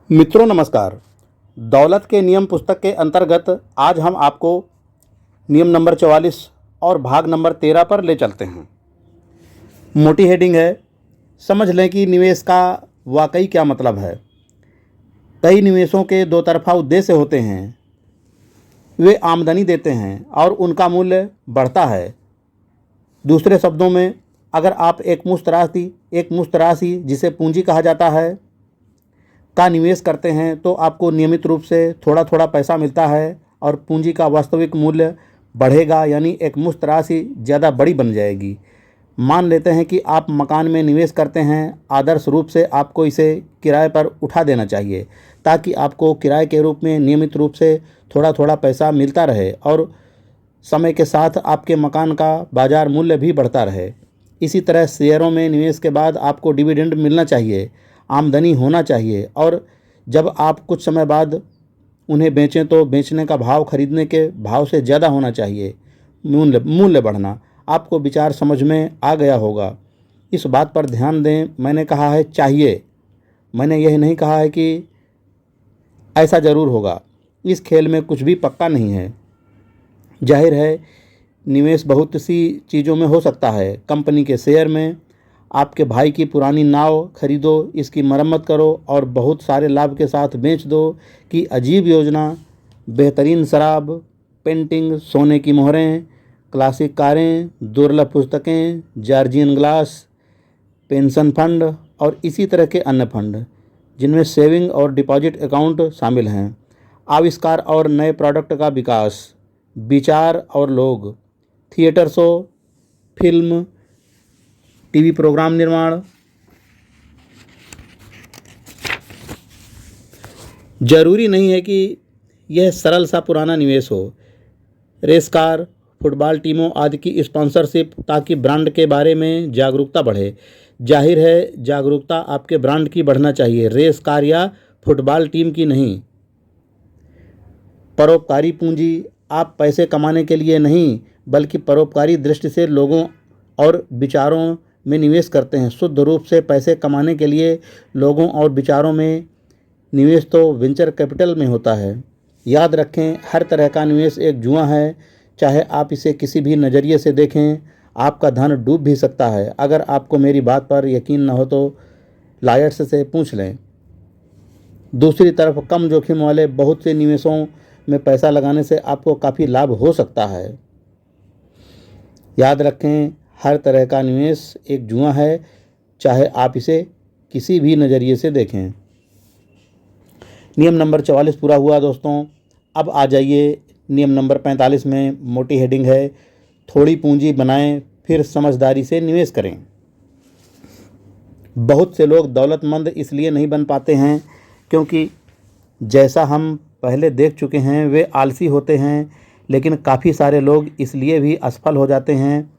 मित्रों नमस्कार। दौलत के नियम पुस्तक के अंतर्गत आज हम आपको नियम नंबर 44 और भाग नंबर 13 पर ले चलते हैं। मोटी हेडिंग है, समझ लें कि निवेश का वाकई क्या मतलब है। कई निवेशों के दो तरफा उद्देश्य होते हैं। वे आमदनी देते हैं और उनका मूल्य बढ़ता है। दूसरे शब्दों में, अगर आप एक मुश्त राशि जिसे पूंजी कहा जाता है का निवेश करते हैं तो आपको नियमित रूप से थोड़ा थोड़ा पैसा मिलता है और पूंजी का वास्तविक मूल्य बढ़ेगा, यानी एक मुश्त राशि ज़्यादा बड़ी बन जाएगी। मान लेते हैं कि आप मकान में निवेश करते हैं। आदर्श रूप से आपको इसे किराए पर उठा देना चाहिए ताकि आपको किराए के रूप में नियमित रूप से थोड़ा थोड़ा पैसा मिलता रहे और समय के साथ आपके मकान का बाज़ार मूल्य भी बढ़ता रहे। इसी तरह शेयरों में निवेश के बाद आपको डिविडेंड मिलना चाहिए, आमदनी होना चाहिए, और जब आप कुछ समय बाद उन्हें बेचें तो बेचने का भाव खरीदने के भाव से ज़्यादा होना चाहिए। मूल्य बढ़ना आपको विचार समझ में आ गया होगा। इस बात पर ध्यान दें, मैंने कहा है चाहिए, मैंने यह नहीं कहा है कि ऐसा ज़रूर होगा। इस खेल में कुछ भी पक्का नहीं है। जाहिर है, निवेश बहुत सी चीज़ों में हो सकता है। कंपनी के शेयर में, आपके भाई की पुरानी नाव खरीदो, इसकी मरम्मत करो और बहुत सारे लाभ के साथ बेच दो, कि अजीब योजना, बेहतरीन शराब, पेंटिंग, सोने की मोहरें, क्लासिक कारें, दुर्लभ पुस्तकें, जॉर्जियन ग्लास, पेंशन फंड और इसी तरह के अन्य फंड जिनमें सेविंग और डिपॉजिट अकाउंट शामिल हैं। आविष्कार और नए प्रोडक्ट का विकास, विचार और लोग, theatre show, film, TV programme निर्माण। जरूरी नहीं है कि यह सरल सा पुराना निवेश हो। रेस कार, फुटबॉल टीमों आदि की स्पॉन्सरशिप, ताकि ब्रांड के बारे में जागरूकता बढ़े। जाहिर है, जागरूकता आपके ब्रांड की बढ़ना चाहिए, रेस कार या फुटबॉल टीम की नहीं। परोपकारी पूंजी, आप पैसे कमाने के लिए नहीं बल्कि परोपकारी दृष्टि से लोगों और विचारों में निवेश करते हैं। शुद्ध रूप से पैसे कमाने के लिए लोगों और विचारों में निवेश तो वेंचर कैपिटल में होता है। याद रखें, हर तरह का निवेश एक जुआ है। चाहे आप इसे किसी भी नज़रिए से देखें, आपका धन डूब भी सकता है। अगर आपको मेरी बात पर यकीन न हो तो लायर्स से पूछ लें। दूसरी तरफ कम जोखिम वाले बहुत से निवेशों में पैसा लगाने से आपको काफ़ी लाभ हो सकता है। याद रखें, हर तरह का निवेश एक जुआ है, चाहे आप इसे किसी भी नज़रिए से देखें। नियम नंबर 44 पूरा हुआ दोस्तों। अब आ जाइए नियम नंबर 45 में। मोटी हेडिंग है, थोड़ी पूंजी बनाएं फिर समझदारी से निवेश करें। बहुत से लोग दौलतमंद इसलिए नहीं बन पाते हैं क्योंकि जैसा हम पहले देख चुके हैं वे आलसी होते हैं। लेकिन काफ़ी सारे लोग इसलिए भी असफल हो जाते हैं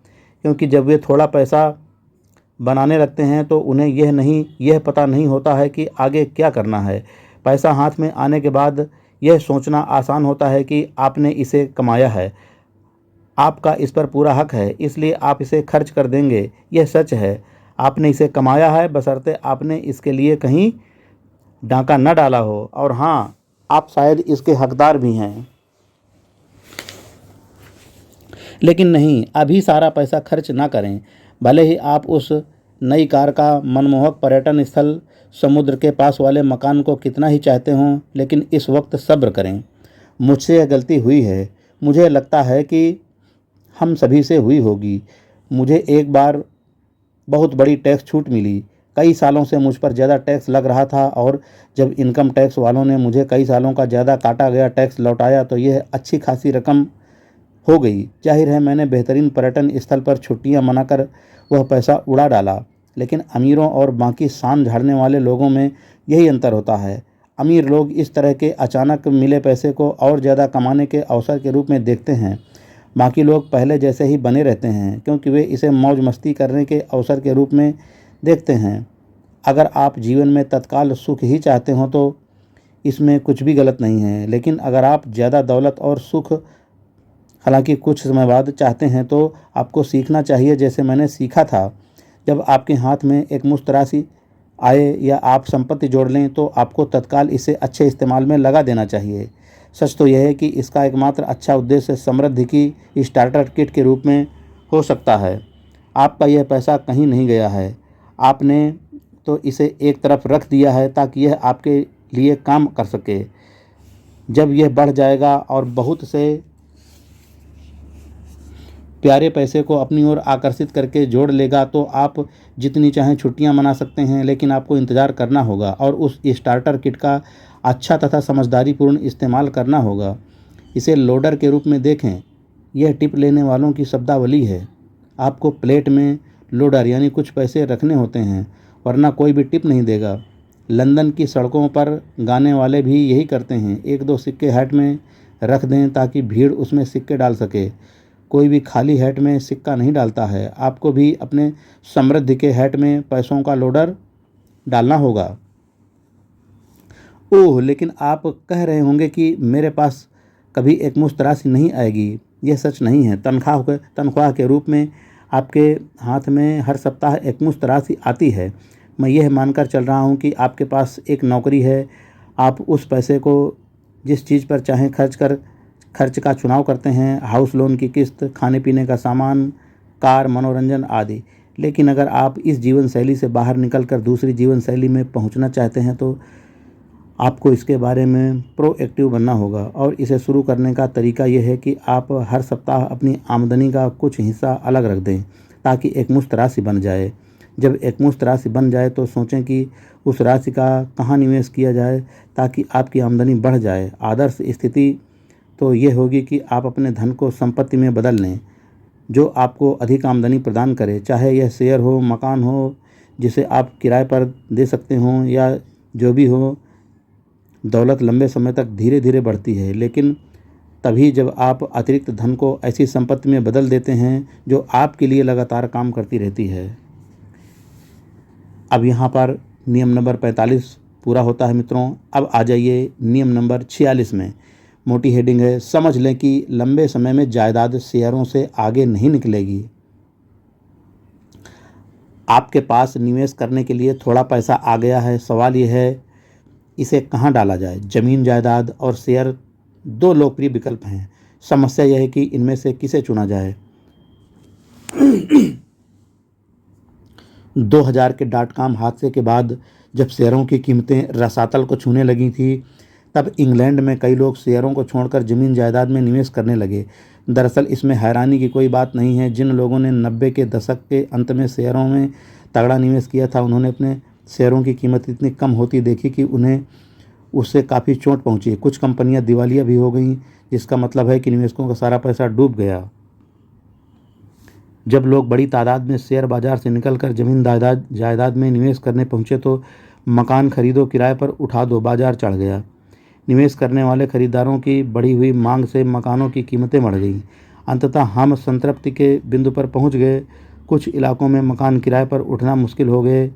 क्योंकि जब वे थोड़ा पैसा बनाने लगते हैं तो उन्हें यह पता नहीं होता है कि आगे क्या करना है। पैसा हाथ में आने के बाद यह सोचना आसान होता है कि आपने इसे कमाया है, आपका इस पर पूरा हक है, इसलिए आप इसे खर्च कर देंगे। यह सच है, आपने इसे कमाया है, बशर्ते आपने इसके लिए कहीं डाका न डाला हो, और हाँ, आप शायद इसके हकदार भी हैं। लेकिन नहीं, अभी सारा पैसा खर्च ना करें। भले ही आप उस नई कार का मनमोहक पर्यटन स्थल, समुद्र के पास वाले मकान को कितना ही चाहते हों, लेकिन इस वक्त सब्र करें। मुझसे यह गलती हुई है, मुझे लगता है कि हम सभी से हुई होगी। मुझे एक बार बहुत बड़ी टैक्स छूट मिली। कई सालों से मुझ पर ज़्यादा टैक्स लग रहा था और जब इनकम टैक्स वालों ने मुझे कई सालों का ज़्यादा काटा गया टैक्स लौटाया तो यह अच्छी खासी रकम हो गई। जाहिर है, मैंने बेहतरीन पर्यटन स्थल पर छुट्टियां मनाकर वह पैसा उड़ा डाला। लेकिन अमीरों और बाकी शान झाड़ने वाले लोगों में यही अंतर होता है। अमीर लोग इस तरह के अचानक मिले पैसे को और ज़्यादा कमाने के अवसर के रूप में देखते हैं। बाकी लोग पहले जैसे ही बने रहते हैं क्योंकि वे इसे मौज मस्ती करने के अवसर के रूप में देखते हैं। अगर आप जीवन में तत्काल सुख ही चाहते हो तो इसमें कुछ भी गलत नहीं है, लेकिन अगर आप ज़्यादा दौलत और सुख, हालांकि कुछ समय बाद, चाहते हैं तो आपको सीखना चाहिए जैसे मैंने सीखा था। जब आपके हाथ में एक मुश्त राशि आए या आप संपत्ति जोड़ लें तो आपको तत्काल इसे अच्छे इस्तेमाल में लगा देना चाहिए। सच तो यह है कि इसका एकमात्र अच्छा उद्देश्य समृद्धि की स्टार्टर किट के रूप में हो सकता है। आपका यह पैसा कहीं नहीं गया है, आपने तो इसे एक तरफ रख दिया है ताकि यह आपके लिए काम कर सके। जब यह बढ़ जाएगा और बहुत से प्यारे पैसे को अपनी ओर आकर्षित करके जोड़ लेगा तो आप जितनी चाहें छुट्टियां मना सकते हैं, लेकिन आपको इंतज़ार करना होगा और उस स्टार्टर किट का अच्छा तथा समझदारीपूर्ण इस्तेमाल करना होगा। इसे लोडर के रूप में देखें। यह टिप लेने वालों की शब्दावली है। आपको प्लेट में लोडर यानी कुछ पैसे रखने होते हैं, वरना कोई भी टिप नहीं देगा। लंदन की सड़कों पर गाने वाले भी यही करते हैं। एक दो सिक्के हैट में रख दें ताकि भीड़ उसमें सिक्के डाल सके। कोई भी खाली हैट में सिक्का नहीं डालता है। आपको भी अपने समृद्धि के हैट में पैसों का लोडर डालना होगा। ओह, लेकिन आप कह रहे होंगे कि मेरे पास कभी एकमुश्त राशि नहीं आएगी। यह सच नहीं है। तनख्वाह के रूप में आपके हाथ में हर सप्ताह एकमुश्त राशि आती है। मैं यह मानकर चल रहा हूँ कि आपके पास एक नौकरी है। आप उस पैसे को जिस चीज़ पर चाहें खर्च का चुनाव करते हैं, हाउस लोन की किस्त, खाने पीने का सामान, कार, मनोरंजन आदि। लेकिन अगर आप इस जीवन शैली से बाहर निकलकर दूसरी जीवन शैली में पहुंचना चाहते हैं तो आपको इसके बारे में प्रोएक्टिव बनना होगा। और इसे शुरू करने का तरीका यह है कि आप हर सप्ताह अपनी आमदनी का कुछ हिस्सा अलग रख दें ताकि एकमुश्त राशि बन जाए। जब एकमुश्त राशि बन जाए तो सोचें कि उस राशि का कहाँ निवेश किया जाए ताकि आपकी आमदनी बढ़ जाए। आदर्श स्थिति तो ये होगी कि आप अपने धन को संपत्ति में बदल लें जो आपको अधिक आमदनी प्रदान करे, चाहे यह शेयर हो, मकान हो जिसे आप किराए पर दे सकते हों या जो भी हो। दौलत लंबे समय तक धीरे धीरे बढ़ती है, लेकिन तभी जब आप अतिरिक्त धन को ऐसी संपत्ति में बदल देते हैं जो आपके लिए लगातार काम करती रहती है। अब यहाँ पर नियम नंबर 45 पूरा होता है मित्रों। अब आ जाइए नियम नंबर 46 में। मोटी हेडिंग है, समझ लें कि लंबे समय में जायदाद शेयरों से आगे नहीं निकलेगी। आपके पास निवेश करने के लिए थोड़ा पैसा आ गया है। सवाल यह है इसे कहाँ डाला जाए। ज़मीन, जायदाद और शेयर दो लोकप्रिय विकल्प हैं। समस्या यह है कि इनमें से किसे चुना जाए। 2000 के .com हादसे के बाद जब शेयरों की कीमतें रसातल को छूने लगी थी, तब इंग्लैंड में कई लोग शेयरों को छोड़कर ज़मीन जायदाद में निवेश करने लगे। दरअसल इसमें हैरानी की कोई बात नहीं है। जिन लोगों ने 90 के दशक के अंत में शेयरों में तगड़ा निवेश किया था, उन्होंने अपने शेयरों की कीमत इतनी कम होती देखी कि उन्हें उससे काफ़ी चोट पहुंची। कुछ कंपनियां दिवालिया भी हो गईं, जिसका मतलब है कि निवेशकों का सारा पैसा डूब गया। जब लोग बड़ी तादाद में शेयर बाजार से निकलकर ज़मीन जायदाद में निवेश करने पहुंचे तो मकान खरीदो, किराए पर उठा दो, बाजार चढ़ गया। निवेश करने वाले खरीदारों की बढ़ी हुई मांग से मकानों की कीमतें बढ़ गईं। अंततः हम संतृप्ति के बिंदु पर पहुंच गए। कुछ इलाकों में मकान किराए पर उठना मुश्किल हो गए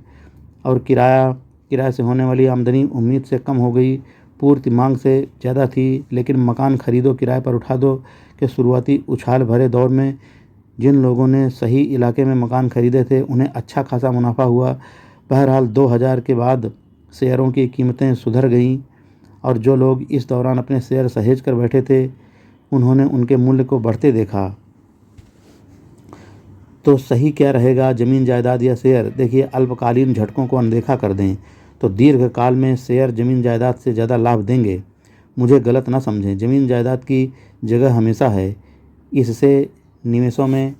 और किराए से होने वाली आमदनी उम्मीद से कम हो गई। पूर्ति मांग से ज़्यादा थी, लेकिन मकान खरीदो, किराए पर उठा दो के शुरुआती उछाल भरे दौर में जिन लोगों ने सही इलाके में मकान खरीदे थे उन्हें अच्छा खासा मुनाफा हुआ। बहरहाल 2000 के बाद शेयरों की कीमतें सुधर गईं और जो लोग इस दौरान अपने शेयर सहेज कर बैठे थे उन्होंने उनके मूल्य को बढ़ते देखा। तो सही क्या रहेगा, ज़मीन जायदाद या शेयर? देखिए, अल्पकालीन झटकों को अनदेखा कर दें तो दीर्घकाल में शेयर ज़मीन जायदाद से ज़्यादा लाभ देंगे। मुझे गलत ना समझें, ज़मीन जायदाद की जगह हमेशा है। इससे निवेशों में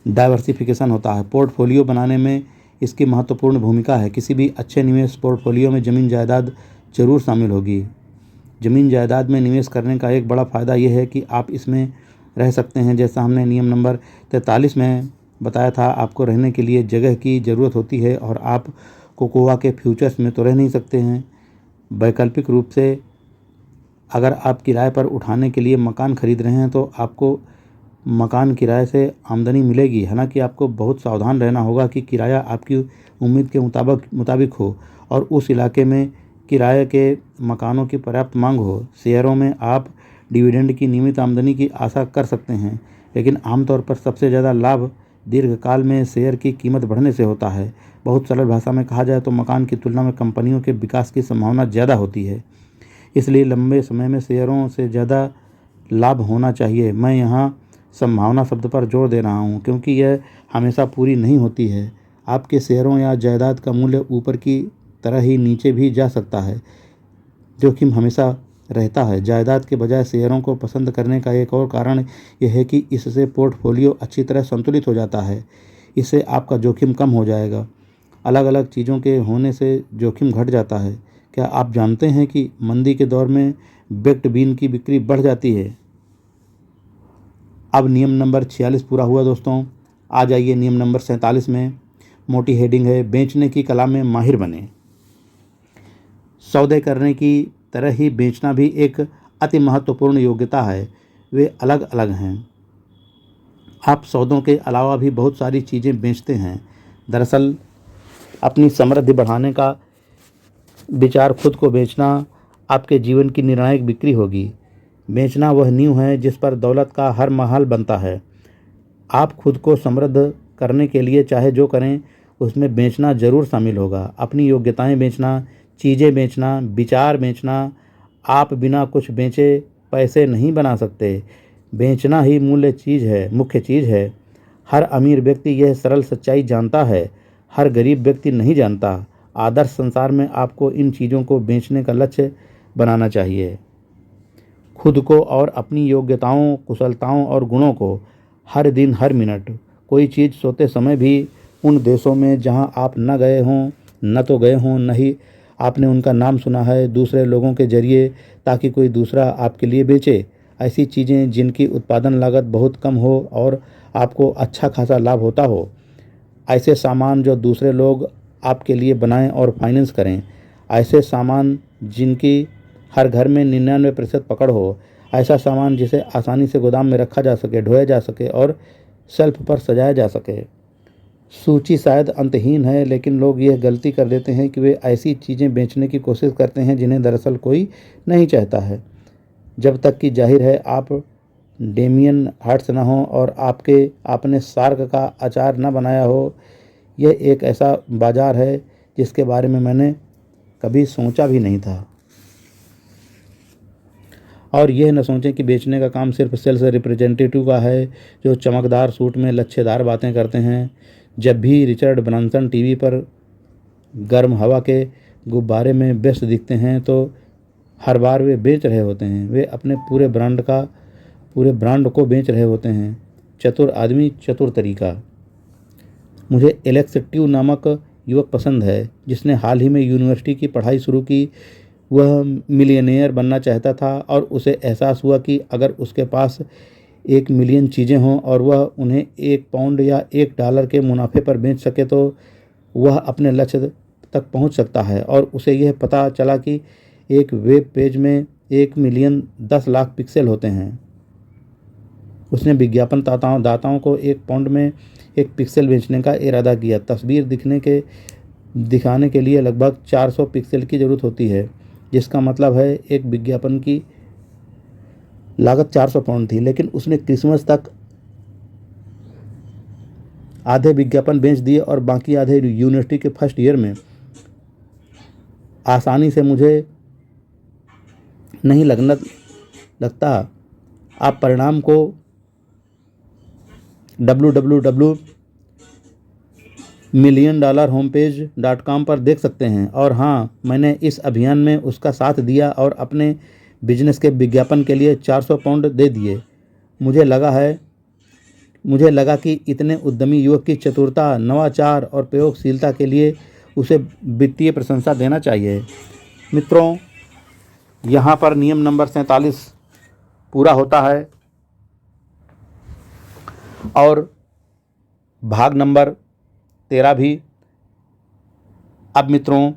डाइवर्सिफिकेशन होता है। पोर्टफोलियो बनाने में इसकी महत्वपूर्ण भूमिका है। किसी भी अच्छे निवेश पोर्टफोलियो में ज़मीन जायदाद जरूर शामिल होगी। ज़मीन जायदाद में निवेश करने का एक बड़ा फ़ायदा यह है कि आप इसमें रह सकते हैं। जैसा हमने नियम नंबर 43 में बताया था, आपको रहने के लिए जगह की ज़रूरत होती है और आप कोकोआ के फ्यूचर्स में तो रह नहीं सकते हैं। वैकल्पिक रूप से अगर आप किराए पर उठाने के लिए मकान खरीद रहे हैं तो आपको मकान किराए से आमदनी मिलेगी। हालांकि आपको बहुत सावधान रहना होगा कि किराया आपकी उम्मीद के मुताबिक हो और उस इलाके में किराए के मकानों की पर्याप्त मांग हो। शेयरों में आप डिविडेंड की नियमित आमदनी की आशा कर सकते हैं, लेकिन आमतौर पर सबसे ज़्यादा लाभ दीर्घकाल में शेयर की कीमत बढ़ने से होता है। बहुत सरल भाषा में कहा जाए तो मकान की तुलना में कंपनियों के विकास की संभावना ज़्यादा होती है, इसलिए लंबे समय में शेयरों से ज़्यादा लाभ होना चाहिए। मैं यहाँ संभावना शब्द पर जोर दे रहा हूँ क्योंकि यह हमेशा पूरी नहीं होती है। आपके शेयरों या जायदाद का मूल्य ऊपर की तरह ही नीचे भी जा सकता है, जोखिम हमेशा रहता है। जायदाद के बजाय शेयरों को पसंद करने का एक और कारण यह है कि इससे पोर्टफोलियो अच्छी तरह संतुलित हो जाता है। इससे आपका जोखिम कम हो जाएगा। अलग अलग चीज़ों के होने से जोखिम घट जाता है। क्या आप जानते हैं कि मंदी के दौर में बेक्ड बीन की बिक्री बढ़ जाती है? अब नियम नंबर 46 पूरा हुआ दोस्तों। आ जाइए नियम नंबर 47 में। मोटी हेडिंग है, बेचने की कला में माहिर बने। सौदे करने की तरह ही बेचना भी एक अति महत्वपूर्ण योग्यता है। वे अलग अलग हैं। आप सौदों के अलावा भी बहुत सारी चीज़ें बेचते हैं। दरअसल अपनी समृद्धि बढ़ाने का विचार खुद को बेचना आपके जीवन की निर्णायक बिक्री होगी। बेचना वह नींव है जिस पर दौलत का हर महल बनता है। आप खुद को समृद्ध करने के लिए चाहे जो करें, उसमें बेचना ज़रूर शामिल होगा। अपनी योग्यताएं बेचना, चीज़ें बेचना, विचार बेचना। आप बिना कुछ बेचे पैसे नहीं बना सकते। बेचना ही मुख्य चीज़ है। हर अमीर व्यक्ति यह सरल सच्चाई जानता है, हर गरीब व्यक्ति नहीं जानता। आदर्श संसार में आपको इन चीज़ों को बेचने का लक्ष्य बनाना चाहिए। खुद को और अपनी योग्यताओं, कुशलताओं और गुणों को हर दिन, हर मिनट। कोई चीज़ सोते समय भी उन देशों में जहां आप न गए हों, न तो गए हों, न ही आपने उनका नाम सुना है, दूसरे लोगों के जरिए, ताकि कोई दूसरा आपके लिए बेचे। ऐसी चीज़ें जिनकी उत्पादन लागत बहुत कम हो और आपको अच्छा खासा लाभ होता हो। ऐसे सामान जो दूसरे लोग आपके लिए बनाएं और फाइनेंस करें। ऐसे सामान जिनकी हर घर में 99% पकड़ हो। ऐसा सामान जिसे आसानी से गोदाम में रखा जा सके, ढोया जा सके और शेल्फ पर सजाया जा सके। सूची शायद अंतहीन है, लेकिन लोग यह गलती कर देते हैं कि वे ऐसी चीज़ें बेचने की कोशिश करते हैं जिन्हें दरअसल कोई नहीं चाहता है। जब तक कि जाहिर है आप डेमियन हार्ट्स न हो और आपने शार्क का अचार न बनाया हो। यह एक ऐसा बाज़ार है जिसके बारे में मैंने कभी सोचा भी नहीं था। और यह न सोचें कि बेचने का काम सिर्फ सेल्स रिप्रेजेंटेटिव का है जो चमकदार सूट में लच्छेदार बातें करते हैं। जब भी रिचर्ड ब्रांसन टीवी पर गर्म हवा के गुब्बारे में व्यस्त दिखते हैं तो हर बार वे बेच रहे होते हैं। वे अपने पूरे ब्रांड को बेच रहे होते हैं। चतुर आदमी, चतुर तरीका। मुझे एलेक्स ट्यू नामक युवक पसंद है जिसने हाल ही में यूनिवर्सिटी की पढ़ाई शुरू की। वह मिलियनेयर बनना चाहता था और उसे एहसास हुआ कि अगर उसके पास 1 मिलियन चीज़ें हों और वह उन्हें 1 पाउंड या $1 के मुनाफे पर बेच सके तो वह अपने लक्ष्य तक पहुंच सकता है। और उसे यह पता चला कि एक वेब पेज में 1 मिलियन 10 लाख पिक्सेल होते हैं। उसने विज्ञापन दाताओं को 1 पाउंड में 1 पिक्सेल बेचने का इरादा किया। तस्वीर दिखाने के लिए लगभग 400 पिक्सेल की ज़रूरत होती है, जिसका मतलब है एक विज्ञापन की लागत 400 पाउंड थी। लेकिन उसने क्रिसमस तक आधे विज्ञापन बेच दिए और बाकी आधे यूनिवर्सिटी के फर्स्ट ईयर में। आसानी से मुझे नहीं लगता आप परिणाम को www.milliondollarhomepage.com पर देख सकते हैं। और हाँ, मैंने इस अभियान में उसका साथ दिया और अपने बिजनेस के विज्ञापन के लिए 400 पाउंड दे दिए। मुझे लगा कि इतने उद्यमी युवक की चतुरता, नवाचार और प्रयोगशीलता के लिए उसे वित्तीय प्रशंसा देना चाहिए। मित्रों, यहाँ पर नियम नंबर 47 पूरा होता है और भाग नंबर 13 भी। अब मित्रों,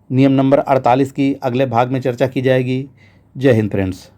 नियम नंबर 48 की अगले भाग में चर्चा की जाएगी। जय हिंद फ्रेंड्स।